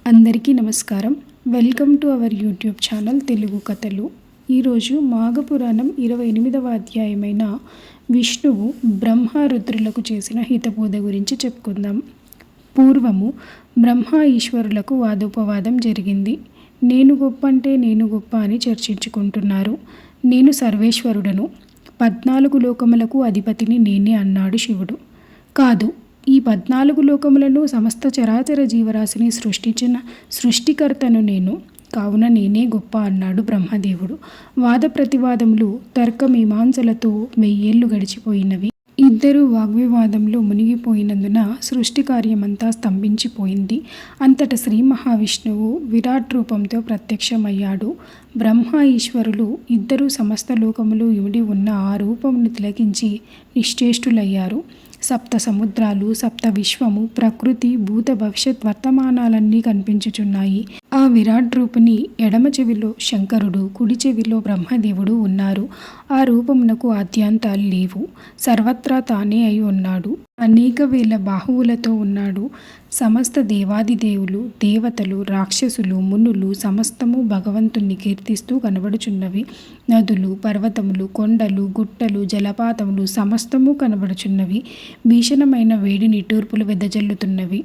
అందరికీ నమస్కారం. Welcome to our YouTube channel Telugu కథలు. ఈరోజు మాఘపురాణం 28వ అధ్యాయమైన విష్ణువు బ్రహ్మ రుద్రులకు చేసిన హితబోధ గురించి చెప్పుకుందాం. పూర్వము బ్రహ్మ ఈశ్వరులకు వాదోపవాదం జరిగింది. నేను గొప్ప అంటే నేను గొప్ప అని చర్చించుకుంటున్నారు. నేను సర్వేశ్వరుడను, 14 లోకములకు అధిపతిని నేనే అన్నాడు శివుడు. కాదు, ఈ 14 లోకములను సమస్త చరాచర జీవరాశిని సృష్టించిన సృష్టికర్తను నేను, కావున నేనే గొప్ప అన్నాడు బ్రహ్మదేవుడు. వాద ప్రతివాదములు తర్కమీమాంసలతో 1000 ఏళ్ళు గడిచిపోయినవి. ఇద్దరు వాగ్వివాదంలో మునిగిపోయినందున సృష్టి కార్యమంతా స్తంభించిపోయింది. అంతట శ్రీ మహావిష్ణువు విరాట్ రూపంతో ప్రత్యక్షమయ్యాడు. బ్రహ్మ ఈశ్వరులు ఇద్దరు సమస్త లోకములు ఇమిడి ఉన్న ఆ రూపమును తిలకించి నిశ్చేష్టులయ్యారు. సప్త సముద్రాలు, సప్త విశ్వము, ప్రకృతి, భూత భవిష్యత్ వర్తమానాలన్నీ కనిపించుచున్నాయి. ఆ విరాట్ రూపుని ఎడమ చెవిలో శంకరుడు, కుడి చెవిలో బ్రహ్మదేవుడు ఉన్నారు. ఆ రూపమునకు ఆద్యాంతాలు లేవు. సర్వత్రా తానే అయి ఉన్నాడు. అనేక వేల బాహువులతో ఉన్నాడు. సమస్త దేవాదిదేవులు, దేవతలు, రాక్షసులు, మునులు సమస్తము భగవంతుణ్ణి కీర్తిస్తూ కనబడుచున్నవి. నదులు, పర్వతములు, కొండలు, గుట్టలు, జలపాతములు సమస్తము కనబడుచున్నవి. భీషణమైన వేడి నిట్టూర్పులు వెదజల్లుతున్నవి.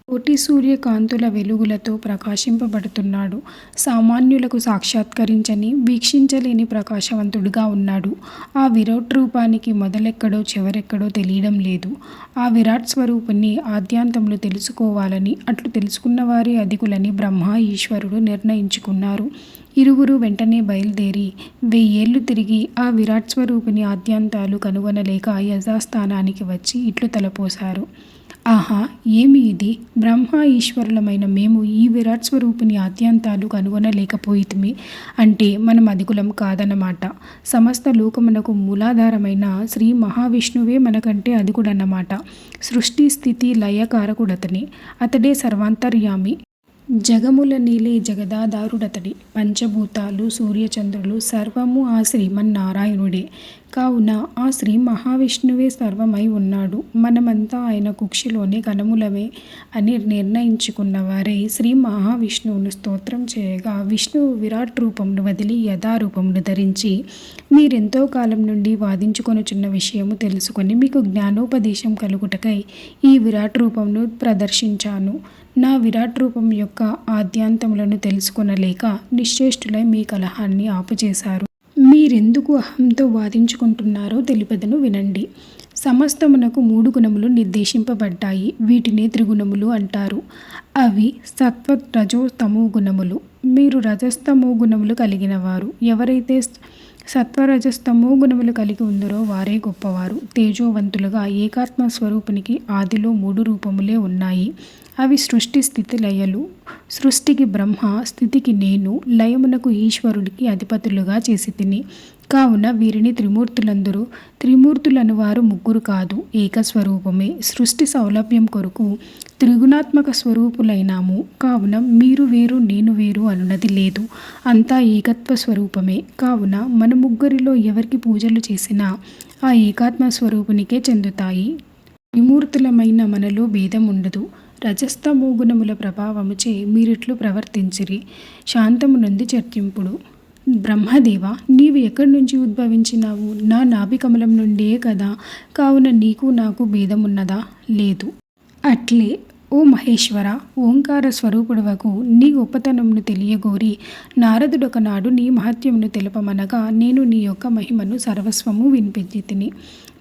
కోటి సూర్యకాంతుల వెలుగులతో ప్రకాశింపబడుతున్నాడు. సామాన్యులకు సాక్షాత్కరించని, వీక్షించలేని ప్రకాశవంతుడుగా ఉన్నాడు. ఆ విరాట్ రూపానికి మొదలెక్కడో చివరెక్కడో తెలియడం లేదు. ఆ విరాట్ స్వరూపుని ఆద్యాంతములు తెలుసుకోవాలని, అట్లు తెలుసుకున్న వారే అధికులని బ్రహ్మ ఈశ్వరుడు నిర్ణయించుకున్నారు. ఇరువురు వెంటనే బయలుదేరి 1000 ఏళ్ళు తిరిగి ఆ విరాట్ స్వరూపుని ఆద్యాంతాలు కనుగొనలేక యథాస్థానానికి వచ్చి ఇట్లు తలపోశారు. ఆహా, ఏమి ఇది! బ్రహ్మ ఈశ్వరులమైన మేము ఈ విరాట్ స్వరూపుని ఆద్యాంతాలు కనుగొనలేకపోయితిమి అంటే మనం అధికులం కాదన్నమాట. సమస్త లోకమునకు మూలాధారమైన శ్రీ మహావిష్ణువే మనకంటే అధికుడన్నమాట. సృష్టి స్థితి లయకారకుడతని. అతడే సర్వాంతర్యామి. జగముల నీలే జగదాధారుడతడి. పంచభూతాలు, సూర్యచంద్రులు సర్వము ఆ శ్రీమన్నారాయణుడే. కావున ఆ శ్రీ మహావిష్ణువే సర్వమై ఉన్నాడు. మనమంతా ఆయన కుక్షిలోనే కణములమే అని నిర్ణయించుకున్న వారే శ్రీ మహావిష్ణువును స్తోత్రం చేయగా, విష్ణువు విరాట్ రూపమును వదిలి యథారూపమును ధరించి, మీరెంతో కాలం నుండి వాదించుకొనుచున్న విషయము తెలుసుకొని మీకు జ్ఞానోపదేశం కలుగుటకై ఈ విరాట్ రూపమును ప్రదర్శించాను. నా విరాట్ రూపం యొక్క ఆద్యాంతములను తెలుసుకొనలేక నిశ్చేష్టులై మీ కలహాన్ని ఆపుచేశారు. మీరెందుకు అహంతో వాదించుకుంటున్నారో తెలిపదను వినండి. సమస్తమునకు 3 గుణములు నిర్దేశింపబడ్డాయి. వీటిని త్రిగుణములు అంటారు. అవి సత్వ, రజో, తమో గుణములు. మీరు రజస్తమో గుణములు కలిగిన వారు. ఎవరైతే సత్వరజస్తమో గుణములు కలిగి ఉందరో వారే గొప్పవారు. తేజోవంతులుగా ఏకాత్మ స్వరూపునికి ఆదిలో 3 రూపములే ఉన్నాయి. అవి సృష్టి, స్థితి, లయలు. సృష్టికి బ్రహ్మ, స్థితికి నేను, లయమునకు ఈశ్వరుడికి అధిపతులుగా చేసి తిని. కావున వీరిని త్రిమూర్తులందరూ. త్రిమూర్తులను వారు 3 కాదు, ఏకస్వరూపమే. సృష్టి సౌలభ్యం కొరకు త్రిగుణాత్మక స్వరూపులైనాము. కావున మీరు వేరు, నేను వేరు అనున్నది లేదు. అంతా ఏకత్వ స్వరూపమే. కావున మన 3 ఎవరికి పూజలు చేసినా ఆ ఏకాత్మ స్వరూపునికే చెందుతాయి. త్రిమూర్తులమైన మనలో భేదం ఉండదు. రజస్తమో గుణముల ప్రభావముచే మీరిట్లు ప్రవర్తించిరి. శాంతము నుండి చర్చింపుడు. బ్రహ్మదేవ, నీవు ఎక్కడి నుంచి ఉద్భవించినావు? నా నాభికమలం నుండే కదా. కావున నీకు నాకు భేదమున్నదా? లేదు. అట్లే ఓ మహేశ్వర, ఓంకార స్వరూపుడవకు నీ గొప్పతనమును తెలియగోరి నారదుడొకనాడు నీ మహత్యమును తెలుపమనగా నేను నీ యొక్క మహిమను సర్వస్వము వినిపించి తిని.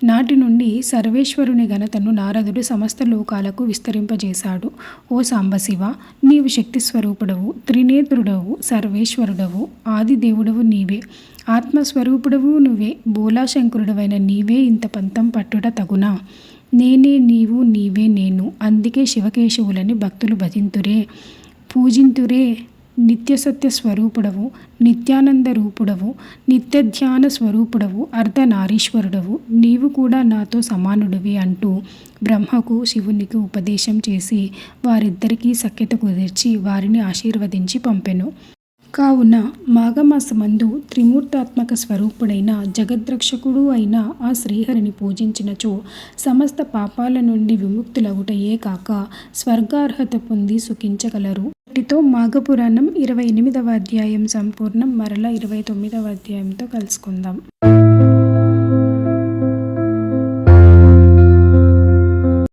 నాటి నుండి సర్వేశ్వరుని ఘనతను నారదుడు సమస్త లోకాలకు విస్తరింపజేశాడు. ఓ సాంబశివ, నీవు శక్తి స్వరూపుడవు, త్రినేత్రుడవు, సర్వేశ్వరుడవు, ఆదిదేవుడవు నీవే, ఆత్మస్వరూపుడవు నువ్వే. బోలాశంకరుడవైన నీవే ఇంత పంతం పట్టుట తగునా? నేనే నీవు, నీవే నేను. అందుకే శివకేశవులని భక్తులు భజింతురే, పూజింతురే. నిత్యసత్య స్వరూపుడవు, నిత్యానంద రూపుడవు, నిత్యధ్యాన స్వరూపుడవు, అర్ధనారీశ్వరుడవు. నీవు కూడా నాతో సమానుడివి అంటూ బ్రహ్మకు, శివునికి ఉపదేశం చేసి వారిద్దరికీ సఖ్యత కుదిర్చి వారిని ఆశీర్వదించి పంపెను. కావున మాఘమాసమందు త్రిమూర్తాత్మక స్వరూపుడైన జగద్రక్షకుడు అయిన ఆ శ్రీహరిని పూజించినచో సమస్త పాపాల నుండి విముక్తులగుటయే కాక స్వర్గార్హత పొంది సుఖించగలరు. వీటితో మాఘపురాణం 28వ అధ్యాయం సంపూర్ణం. మరలా 29వ అధ్యాయంతో కలుసుకుందాం.